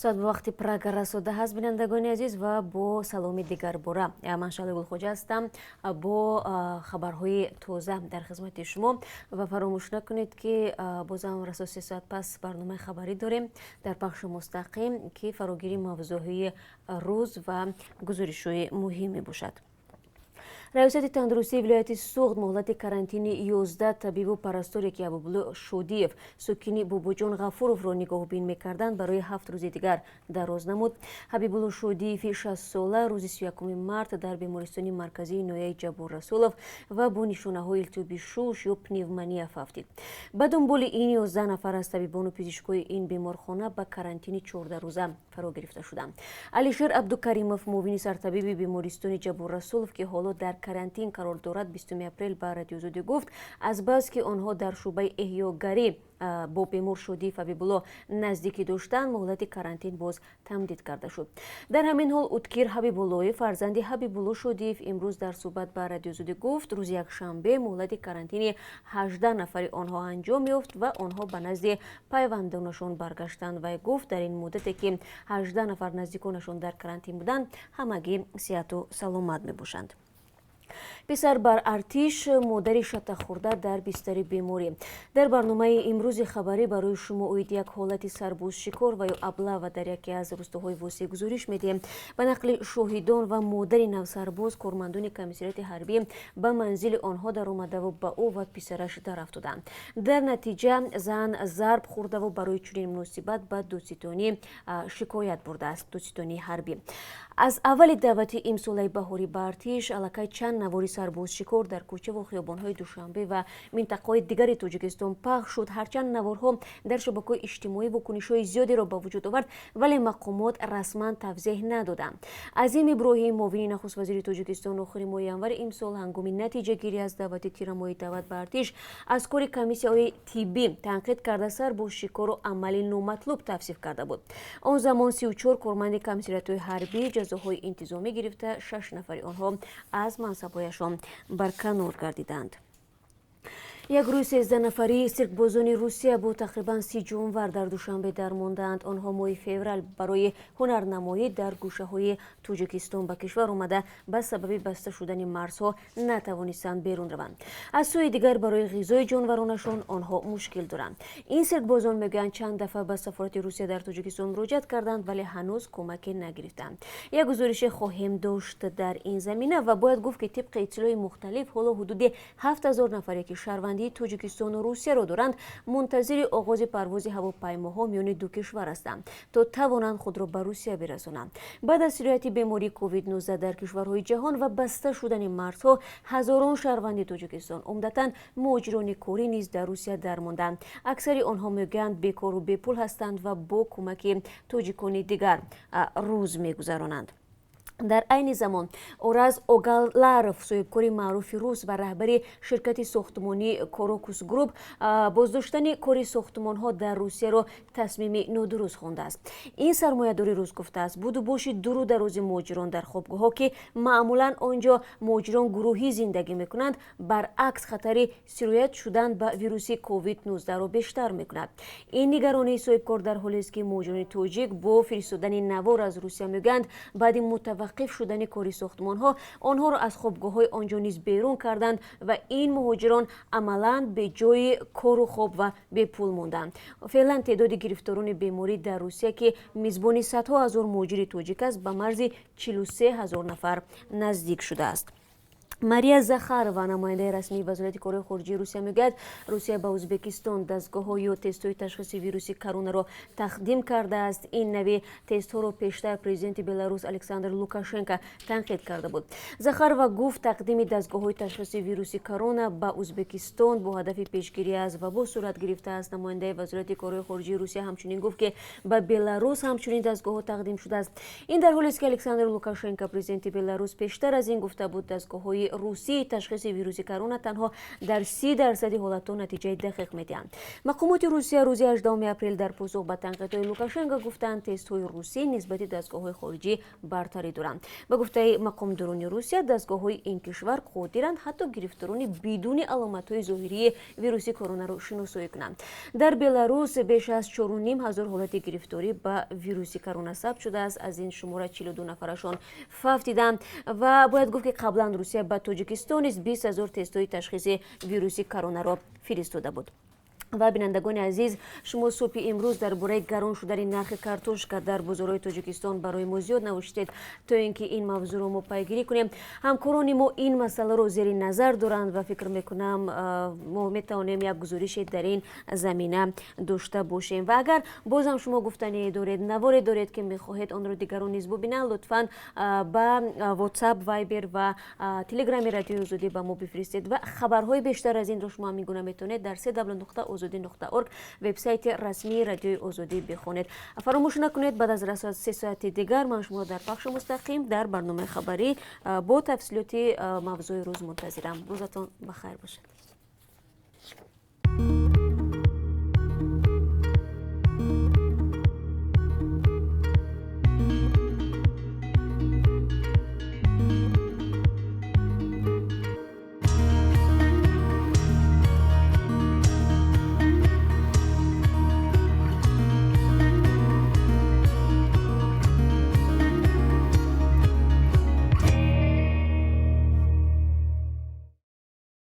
соат ба вақти прогара расода ҳаст бинандагони азиз ва бо саломи дигарбора ман Шали Гулхоҷа ҳастам бо хабарҳои тоза дар хизмати шумо ва фаромӯш накунед ки бозам расо 3 соат пас барномаи хабарӣ дорем дар пахши мустақим ки фарогирии мавзӯъҳои рӯз ва гузоришҳои муҳим мебошад. раёсати тандурустии вилояти Суғд муҳлати карантини 11 табибу парастор ки Абубулло Шодиев сукини Бобоҷон Ғафуровро нигоҳубин мекарданд барои 7 рӯзи дигар дароз намуд. Ҳабибулло Шодиеви 60 сола рӯзи 31 март дар бемористони марказии ноҳияи Ҷабор Расулов ва бо нишонаҳои илтиҳоби шуш ё пневмония фавтид. Ба дунболи ин 11 нафар аз табибону пизишкои ин беморхона ба карантини 14 рӯза фаро гирифта шуданд. Алишер Абдукаримов муовини сартабиби бемористони Ҷабор Расулов ки ҳоло дар карантин қарор дорад 20 апрел ба радио Озодио гуфт азбаски онҳо дар шӯъбаи эҳёгарӣ бо бемор Шодиев Ҳабибулло наздикӣ доштанд муҳлати карантин боз тамдид карда шуд. Дар ҳамин ҳол Уткир Ҳабибуллоев фарзанди Ҳабибулло Шодиев имрӯз дар суҳбат ба радио Озодио гуфт рӯзи якшанбе муҳлати карантини 18 нафари онҳо анҷом ёфт ва онҳо ба назди пайвандонашон баргаштанд. Вай гуфт дар ин муддате ки 18 нафар наздиконашон дар карантин буданд ҳамагӣ сиҳату саломат мебошанд. писар бар артиш модари шатахӯрда дар бистари беморӣ. Дар барномаи имрӯзи хабарӣ барои шумо оид як ҳолати сарбозшикор ва ё аблава дар яке аз рӯстаҳои восеъ гузориш медиҳем. Ба нақли шоҳидон ва модари навсарбоз кормандони комиссарияти ҳарбӣ ба манзили онҳо даромадаву ба ӯ ва писараш тарафдоданд. Дар натиҷа зан зарб хӯрдаву барои чунин муносибат ба додситонӣ шикоят бурдааст. додситонии ҳарбӣ аз аввали даъвати имсолаи баҳорӣ ба артиш аллакай чанд навори сарбозшикор дар кӯчаву хиёбонҳои Душанбе ва минтақаҳои дигари Тоҷикистон пахш шуд. ҳарчанд наворҳо дар шабакаҳои иҷтимоӣ вокунишҳои зиёдеро ба вуҷуд овард вале мақомот расман тавзеҳ надоданд. Азим Иброҳим муовини нахуст вазири Тоҷикистон охири моҳи январи имсол ҳангоми натиҷагирӣ аз даъвати тирамоҳи даъват ба артиш аз кори комиссияҳои тиббӣ танқид карда сарбозшикорро амали номатлуб тавсиф карда буд. Он замон 34 корманди комиссариятҳои ҳарбӣ ҷазоҳои интизомӣ гирифта 6 нафари онҳо аз мансабҳояшон барканор гардиданд. Як рӯи 13 нафари сиркбозони Русия бо тақрибан 30 ҷонвар дар Душанбе дармонданд. Онҳо моҳи феврал барои ҳунарнамоӣ дар гӯшаҳои Тоҷикистон ба кишвар омада ба сабаби баста шудани марзҳо натавонистанд берун раванд. Аз сӯи дигар барои ғизои ҷонваронашон онҳо мушкил доранд. Ин сиркбозон мегӯянд чанд дафъа ба сафорати Русия дар Тоҷикистон муроҷиат карданд вале ҳанӯз кӯмаке нагирифтанд. Як гузорише хоҳем дошт дар ин замина ва бояд гуфт ки тибқи иттилои мухталиф ҳоло ҳудуди 7000 нафаре ки шаҳрвандии Тоҷикистону Русияро доранд мунтазири оғози парвози ҳавопаймоҳо миёни ду кишвар ҳастанд то тавонанд худро ба Русия бирасонанд. Баъд аз сирояти бемории COVID-19 дар кишварҳои ҷаҳон ва баста шудани марзҳо ҳазорон шаҳрванди Тоҷикистон умдатан муҳоҷирони корӣ низ дар Русия дармонданд. аксари онҳо мегӯянд бекору бепул ҳастанд ва бо кӯмаки тоҷикони дигар рӯз мегузаронанд. дар айни замон Ораз Огаларов соҳибкори маъруфи рус ва раҳбари ширкати сохтмонии Корокус Груп боздоштани кори сохтмонҳо дар Русияро тасмими нодуруст хондааст. Ин сармоядори рус гуфтааст буду боши дуру дарози муҳоҷирон дар хобгоҳҳо ки маъмулан он ҷо муҳоҷирон гурӯҳӣ зиндагӣ мекунанд баръакс хатари сироят шудан ба вируси COVID-19ро бештар мекунад. Ин нигаронии соҳибкор дар ҳолест ки муҳоҷирони тоҷик бо фиристодани навор аз Русия мегӯянд баъди мутаваққиф шудани кори сохтмонҳо онҳоро аз хобгоҳҳои онҷо низ берун карданд ва ин муҳоҷирон амалан бе ҷои кору хоб ва бепул монданд. феълан теъдоди гирифторони беморӣ дар Русия ки мизбони садҳо ҳазор муҳоҷири тоҷик аст ба марзи 43 000 нафар наздик шудааст. Мария Захарова намояндаи расмии вазорати корҳои хориҷии Русия мегӯяд Русия ба Ӯзбекистон дастгоҳҳо ё тестҳои ташхиси вируси коронаро тақдим кардааст. Ин нави тестҳоро пештар президенти Беларус Александр Лукашенко танқид карда буд. Захарова гуфт тақдими дастгоҳҳои ташхиси вируси корона ба Ӯзбекистон бо ҳадафи пешгирӣ аз вабо сурат гирифтааст. Намояндаи вазорати корҳои хориҷии Русия ҳамчунин гуфт ки ба Беларус ҳамчунин дастгоҳҳо тақдим шудааст. Ин дар ҳолест ки Александр Лукашенко президенти Беларус пештар аз ин гуфта буд дастгоҳҳои ҳолатҳои русии ташхиси вируси корона танҳо дар 30% ҳолатҳо натиҷаи дақиқ медиҳанд. мақомоти русия рӯзи 18 апрел дар посух ба танқидҳои лукашенко гуфтанд тестҳои русӣ нисбати дастгоҳҳои хориҷӣ бартарӣ доранд. ба гуфтаи мақомдорони русия дастгоҳҳои ин кишвар қодиранд ҳатто гирифторони бидуни аломатҳои зоҳирии вируси коронаро шиносоӣ кунанд. дар беларус беш аз 4500 ҳолати гирифторӣ ба вируси корона сабт шудааст. аз ин шумора 42 нафарашон фавтиданд ва бояд гуфт ки қаблан русия ба тоҷикистон низ 20 000 тестҳои ташхиси вируси коронаро фиристода буд. ва бинандагони азиз, шумо субҳи имрӯз дар бораи гарон шудани нархи картошка дар бозорҳои тоҷикистон барои мо зиёд навоштед. то ин ки ин мавзӯъро мо пайгирӣ кунем, ҳамкорони мо ин масъаларо зери назар доранд ва фикр мекунам мо метавонем як гузорише дар ин замина дошта бошем. ва агар бозам шумо гуфтание доред, наворе доред ки мехоҳед онро дигарон низ бубинанд, лутфан ба WhatsApp, Viber ва Telegram радиои Озодӣ ба мо бифиристед ва хабарҳои бештар аз инро шумо ҳамин гуна метавонед дар www.ozodi.org вебсайти расмии радиои Озодӣ бихонед. фаромӯш накунед, баъд аз расоят 3 соати дигар ман шуморо дар пахши мустақим дар барномаи хабарӣ бо тафсилоти мавзӯи рӯз мунтазирам. рӯзатон бахайр бошад.